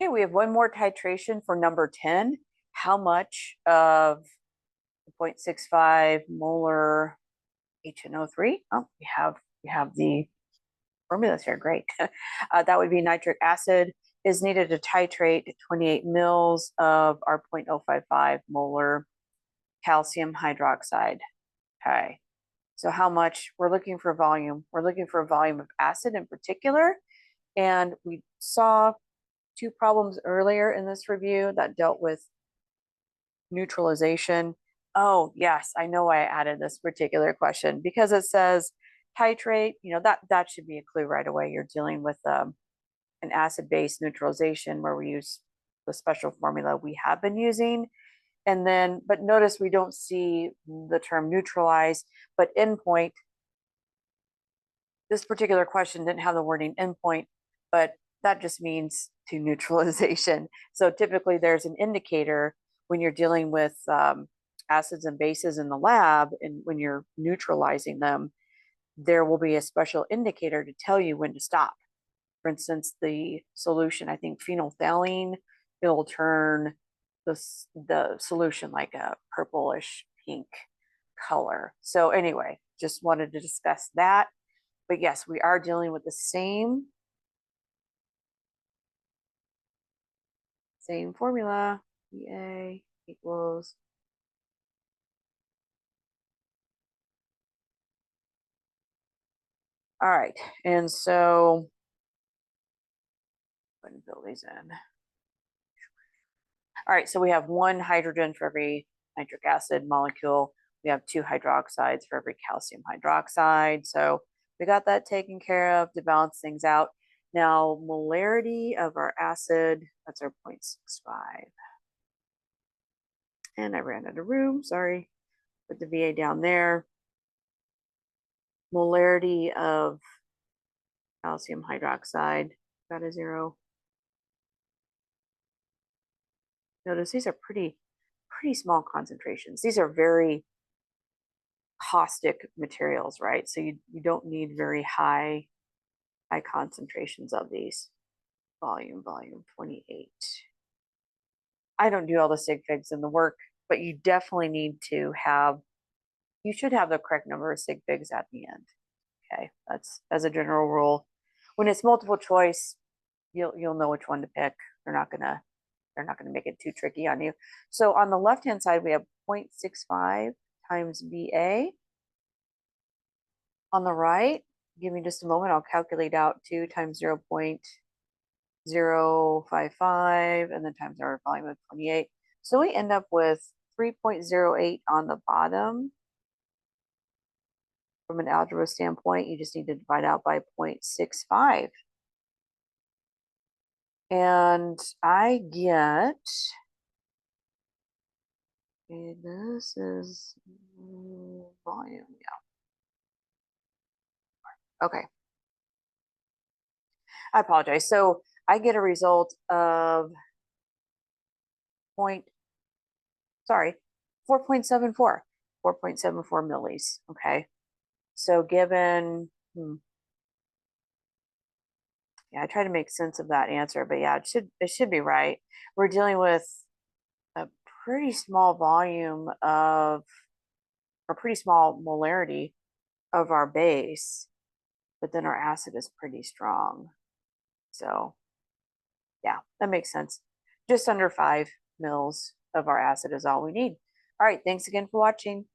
Okay, we have one more titration for number 10. How much of the 0.65 molar HNO3? Oh, we have the formulas here. Great. That would be nitric acid is needed to titrate 28 mils of our 0.055 molar calcium hydroxide. Okay. So how much? We're looking for volume. We're looking for a volume of acid in particular. And we saw two problems earlier in this review that dealt with neutralization. Oh, yes, I know why I added this particular question because it says titrate, that should be a clue right away. You're dealing with an acid-base neutralization where we use the special formula we have been using. And then, but notice we don't see the term neutralize, but endpoint. This particular question didn't have the wording endpoint, but that just means to neutralization. So typically there's an indicator when you're dealing with acids and bases in the lab, and when you're neutralizing them, there will be a special indicator to tell you when to stop. For instance, the solution, I think phenolphthalein, it'll turn the solution like a purplish pink color. So anyway, just wanted to discuss that. But yes, we are dealing with the same formula. EA equals. All right, and so go ahead and fill these in. All right, so we have one hydrogen for every nitric acid molecule. We have two hydroxides for every calcium hydroxide. So we got that taken care of to balance things out. Now, molarity of our acid, that's our 0.65. And I ran out of room, sorry. Put the VA down there. Molarity of calcium hydroxide, got a 0. Notice these are pretty small concentrations. These are very caustic materials, right? So you don't need very high concentrations of these. Volume 28. I don't do all the sig figs in the work, but you definitely need to have, you should have the correct number of sig figs at the end. Okay, that's as a general rule. When it's multiple choice, you'll know which one to pick. They're not gonna make it too tricky on you. So on the left-hand side, we have 0.65 times VA. On the right, give me just a moment, I'll calculate out 2 times 0.055 and then times our volume of 28. So we end up with 3.08 on the bottom. From an algebra standpoint, you just need to divide out by 0.65. And I get, okay, this is volume, yeah. Okay. I apologize. So I get a result of 4.74 millis. Okay. So given, yeah, I try to make sense of that answer, but yeah, it should be right. We're dealing with a pretty small volume of, or pretty small molarity of our base, but then our acid is pretty strong. So yeah, that makes sense. Just under 5 mils of our acid is all we need. All right, thanks again for watching.